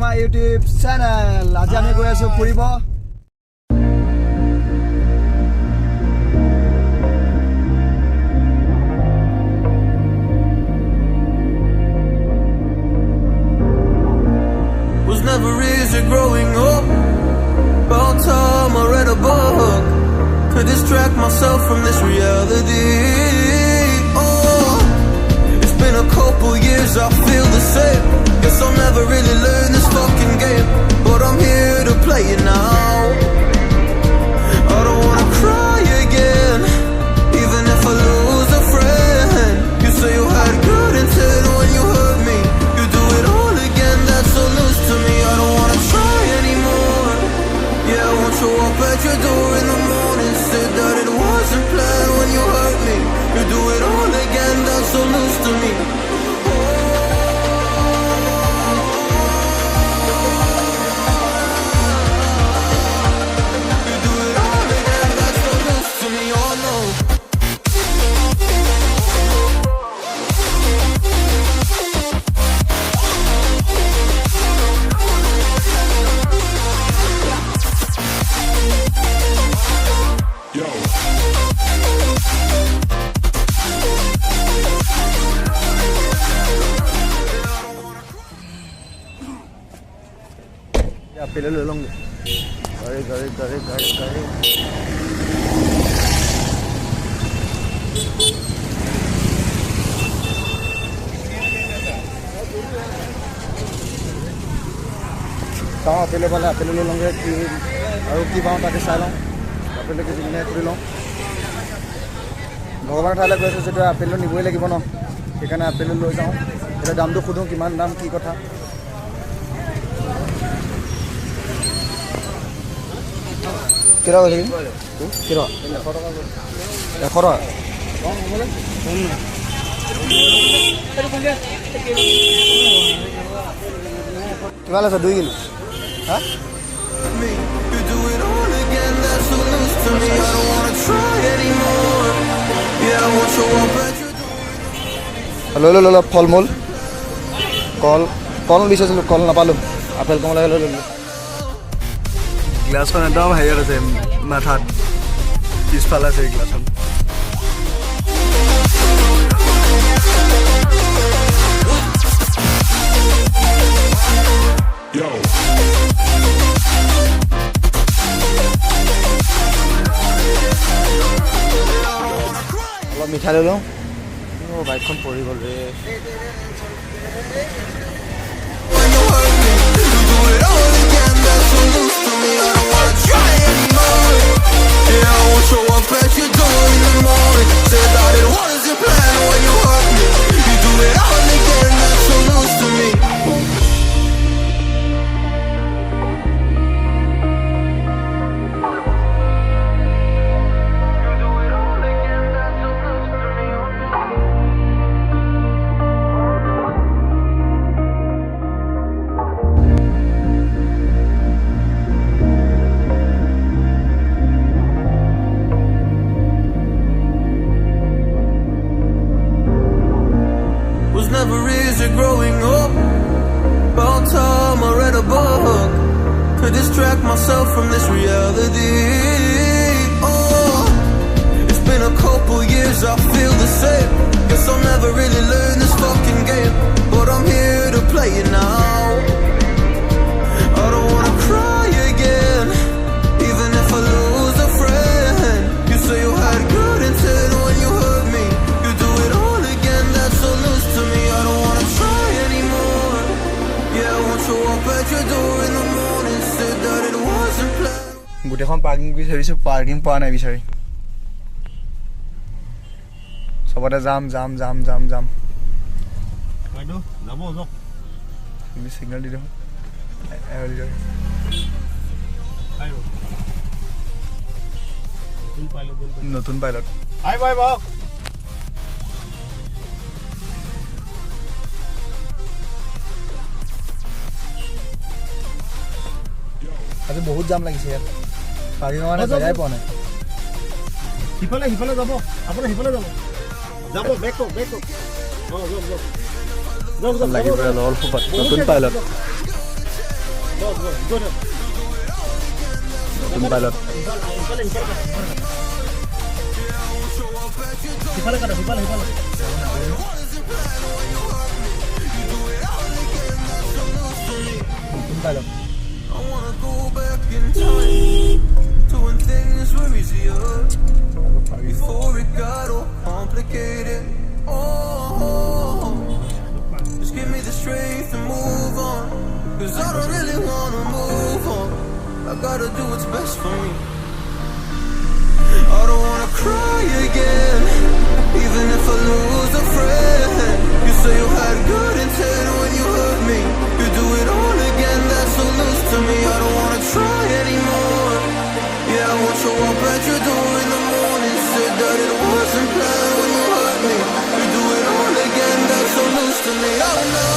my YouTube channel. আজি আমি গৈ আছো ফুৰিব Was never easy growing up. About time I read a book to distract myself from this reality. Oh, it's been a couple years, I feel the same. Guess I'll never really learn this fucking game, but I'm here to play it now. I don't wanna cry again, even if I lose a friend. You say you had good intent when you hurt me. You do it all again, that's so loose to me. I don't wanna try anymore. Yeah, I won't show up at your door in the morning. Said that it wasn't planned when you hurt me. You do it all again, that's so loose to me. You do it all again, that's so loose to me. Oh no. Apple লৈ লওঁ গাড়ী চাওঁ apple পালে apple লৈ লওঁগৈ কি আৰু কি পাওঁ তাকে চাই লওঁ আপেলকে যিমানে কৰি লওঁ ভগৱানৰ ঠাইলৈ গৈ আছোঁ যেতিয়া আপেলটো নিবই লাগিব ন সেইকাৰণে আপেল লৈ যাওঁ এতিয়া দামটো সোধোঁ কিমান দাম কি কথা কিৰা কৈছে কিৰা 100 টকা কিমান আছে 2 কিলো হা You do it all again, that's so loose to me. I don't wanna try anymore. Yeah, I won't show up at your door. লৈ ফল মূল কল বিচাৰিছিলোঁ কল নাপালোঁ আপেল কমলা লৈ ল'লোঁ গ্লাছখন একদম হেৰিয়াত আছে মাথাত পিছফালে আছে এই গ্লাছখন অলপ মিঠাই লৈ লওঁ বাইকখন পৰি গ'ল ৰে When you hurt me, you do it all again, that's so loose to me. I don't wanna try anymore. Yeah, I won't show up at your door in the morning. Said that it wasn't planned when you hurt me. You do it all again, that's so loose to me. Was never easy growing up. About time I read a book to distract myself from this reality. Oh, it's been a couple years, I feel the same. Guess I'll never really learn this fucking game, but I'm here to play it now. I don't wanna cry again, even if I lose a friend. You say you had good intent when you hurt me. You do it all again, that's so loose to me. I don't wanna try anymore. Yeah, I won't show up at your door in the morning. Said that it wasn't planned. গোটেইখন parking বিচাৰিছোঁ parking পোৱা নাই বিচাৰি চবতে যাম signal দি দিওঁ নতুন pilot আজি বহুত জাম লাগিছে ইয়াত পাৰ্কিং মানে জেগাই পোৱা নাই সিফালে যাব আপুনি সিফালে যাব বেক লাগিব নতুন pilot Good. Pilot. Hipale kada. Pilot. I wanna go back in time to when things were easier, before it got all complicated. Oh, just give me the strength to move on, 'cause I don't really wanna move on. I gotta do what's best for me. I don't wanna cry again, even if I lose a friend. You say you had good intent when you hurt me. You do it all again, that's so loose to me. I don't wanna try anymore. Yeah, I won't show up at your door in the morning. Said that it wasn't planned when you hurt me. You do it all again, that's so loose to me. Oh no.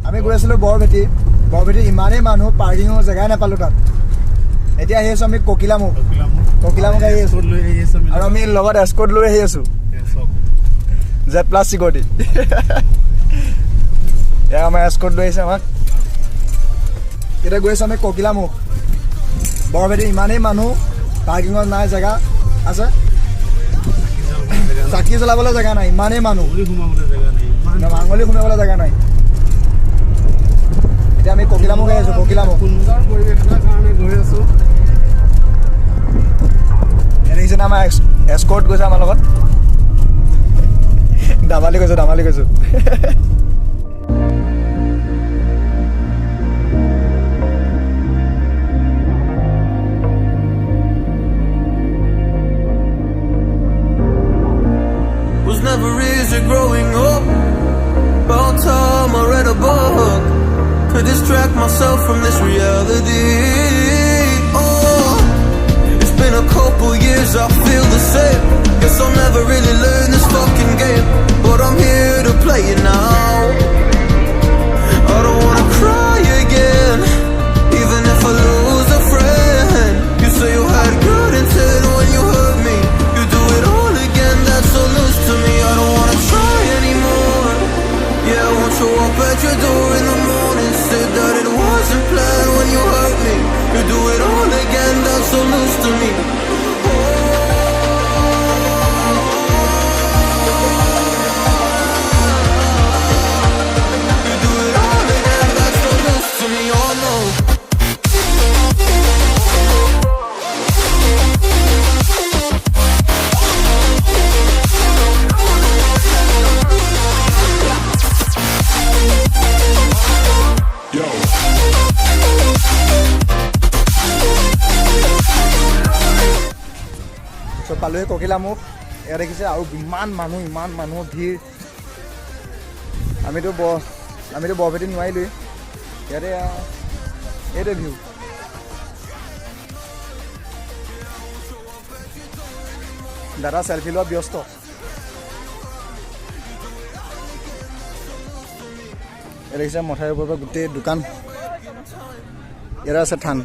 আমি গৈ আছিলোঁ বৰভেটি ইমানেই মানুহ পাৰ্কিঙৰ জেগাই নাপালোঁ তাত এতিয়া আহি আছোঁ আমি কোকিলামুখ আহি আছোঁ আৰু আমি লগত এস্কৰ্ট লৈ আহি আছোঁ Z+ চিকিউৰিটি এয়া আমাৰ এস্কৰ্ট লৈ আহিছে আমাক এতিয়া গৈ আছোঁ আমি কোকিলামুখ বৰভেটি ইমানেই মানুহ পাৰ্কিঙত নাই জেগা আছে চাকি জ্বলাবলৈ জেগা নাই ইমানেই মানুহ আঙুলি সোমাবলৈ জেগা নাই এতিয়া আমি কোকিলামুখ আহি আছোঁ সুন্দৰ পৰিৱেশ এটাৰ কাৰণে গৈ আছোঁ দেখিছেনে আমাৰ এস্কৰ্ট গৈছে আমাৰ লগত দামালি কৈছোঁ Was never easy growing up. About time I read a book to distract myself from this reality. Oh, it's been a couple years, I feel the same. Guess I'll never really learn this fucking game, but I'm here to play it now. I don't wanna cry again, even if I lose a friend. You say you had good intent when you hurt me. You do it all again, that's so loose to me. I don't wanna try anymore. Yeah, I won't show up at your door in the morning. Said that it wasn't planned when you hurt me. You do it all again, that's so loose to me. You do it all again, that's so loose to me. Oh no. পালোহি কোকিলামুখ এয়া দেখিছে আৰু ইমান মানুহ ভিৰ আমিতো বৰভেটি নোৱাৰিলোৱেই ইয়াতে এইটোৱে ভিউ দাদা চেলফি লোৱা ব্যস্ত এয়া দেখিছে মথাউৰিৰ ওপৰৰ পৰা গোটেই দোকান ইয়াতে আছে থান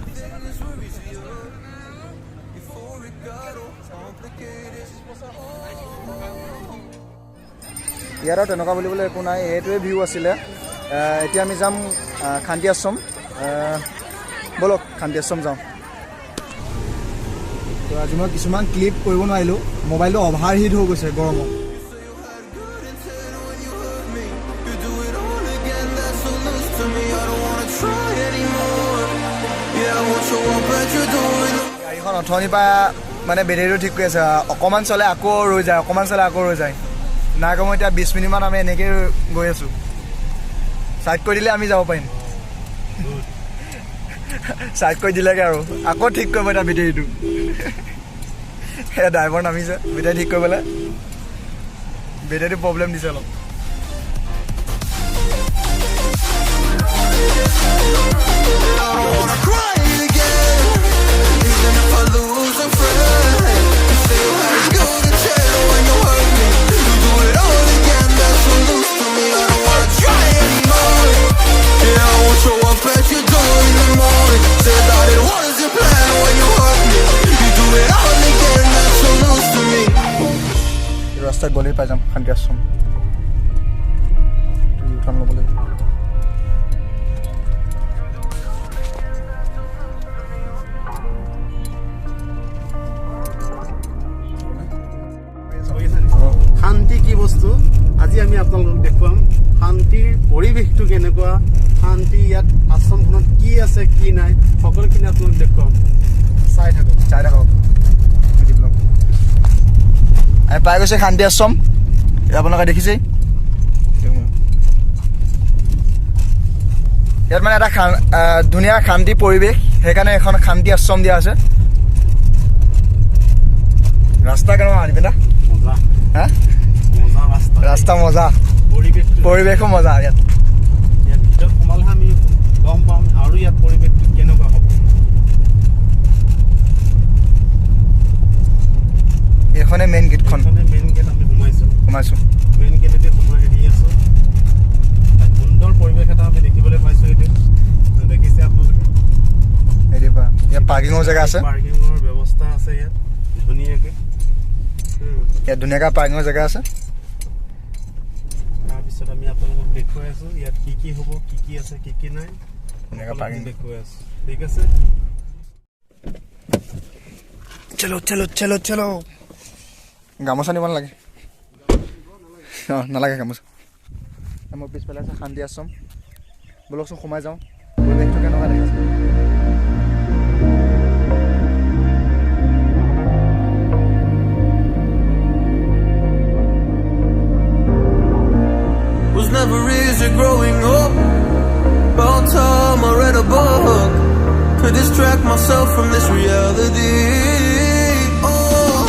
ইয়াৰ তেনেকুৱা বুলিবলৈ একো নাই এইটোৱে ভিউ আছিলে এতিয়া আমি যাম খান্তি আশ্ৰম বলক খান্তি আশ্ৰম যাওঁ তো আজি মই কিছুমান ক্লিপ কৰিব নোৱাৰিলোঁ মোবাইলটো অভাৰ হিট হৈ গৈছে গৰমত গাড়ীখন অথনিৰ পৰা মানে বেটেৰীটো ঠিক কৰি আছে অকণমান চলে আকৌ ৰৈ যায় নাই কম এতিয়া 20 মিনিটমান আমি এনেকৈ গৈ আছোঁ চাইড কৰি দিলে আমি যাব পাৰিম চাইড কৰি দিলেগৈ আৰু আকৌ ঠিক কৰিব এতিয়া বেটেৰীটো সেয়া ড্ৰাইভাৰ নামিছে বেটেৰী ঠিক কৰিবলৈ বেটেৰীটো প্ৰব্লেম দিছে অলপ Show up at your door. ৰাস্তাত গ'লেই পাই যাম শান্তি আশ্ৰম ইউটাৰ্ণ ল'ব লাগিব শান্তি কি বস্তু আজি আমি আপোনালোকক দেখুৱাম শান্তিৰ পৰিৱেশটো কেনেকুৱা শান্তি ইয়াত আশ্ৰমখনত কি আছে কি নাই সকলোখিনি আপোনালোক দেখুৱাম চাই থাকক আমি পাই গৈছে শান্তি আশ্ৰম আপোনালোকে দেখিছেই ইয়াত মানে এটা ধুনীয়া শান্তি পৰিৱেশ সেইকাৰণে এখন শান্তি আশ্ৰম দিয়া আছে ৰাস্তা কেনেকুৱা আনিবি না হা ৰাস্তা মজা পৰিৱেশো মজা ইয়াত ভিতৰত সোমালে আমি গম পাম আৰু ইয়াত পৰিৱেশটো কেনেকুৱা হ'ব এইখনে মেইন গেটখন মেইন গেট আমি সোমাইছোঁ মেইন গেটেদি সোমাই আহি আছোঁ সুন্দৰ পৰিৱেশ এটা আমি দেখিবলৈ পাইছোঁ এইটো দেখিছে আপোনালোকে ইয়াত পাৰ্কিঙৰ জেগা আছে পাৰ্কিঙৰ ব্যৱস্থা আছে ইয়াত ধুনীয়াকৈ ইয়াত ধুনীয়াকৈ পাৰ্কিঙৰ জেগা আছে তাৰপিছত আমি আপোনালোকক দেখুৱাই আছোঁ ইয়াত কি কি হ'ব কি কি আছে কি কি নাই ধুনীয়াকৈ পাৰ্কিং দেখুৱাই আছোঁ ঠিক আছে চলো গামোচা নিব নালাগে অঁ নালাগে গামোচা মোৰ পিছফালে আছে শান্তি আশ্ৰম বলকচোন সোমাই যাওঁ পৰিৱেশটো কেনেকুৱা দেখিছে Was never easy growing up. About time I read a book to distract myself from this reality. Oh,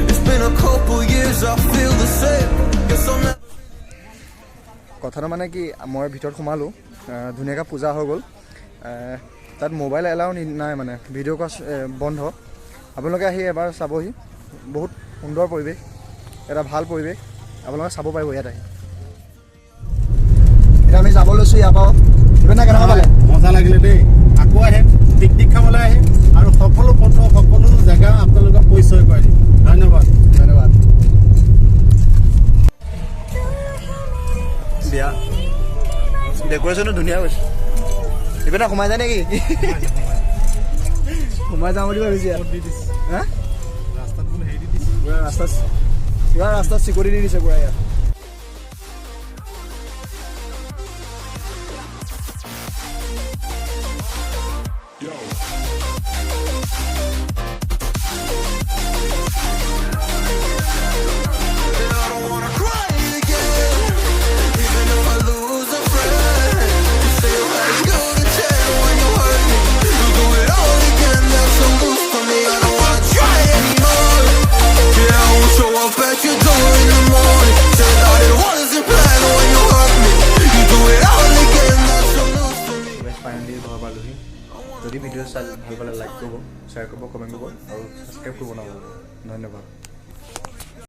it's been a couple years, I feel the same. Guess I'll never. কথাটো মানে কি মই ভিতৰত সোমালোঁ ধুনীয়াকৈ পূজা হৈ গ'ল তাত মোবাইল এলাও নাই মানে ভিডিঅ' কল বন্ধ আপোনালোকে আহি এবাৰ চাবহি বহুত সুন্দৰ পৰিৱেশ এটা ভাল পৰিৱেশ আপোনালোকে চাব পাৰিব ইয়াত আহি এতিয়া আমি যাব লৈছোঁ ইয়াৰ পৰা কেনেকুৱা পালে মজা লাগিলে দেই আকৌ আহে পিকনিক খাবলৈ আহে আৰু সকলো ফটো সকলো জেগা আপোনালোকক পৰিচয় কৰাই দিম ধন্যবাদ বিয়া ডেক'ৰেশ্যনো ধুনীয়া হৈছে এইপিনে সোমাই যায় নেকি সোমাই যাওঁ বুলি ভাবিছে হা ৰাস্তাত বোলে হেৰি দি দিছে পুৰা ৰাস্তাত চিকিউৰিটি দি দিছে পুৰা ইয়াত যদি ভিডিঅ' চাই ভাল পালে লাইক কৰিব শ্বেয়াৰ কৰিব কমেণ্ট কৰিব আৰু ছাবস্ক্ৰাইব কৰিব নাপাহৰিব ধন্যবাদ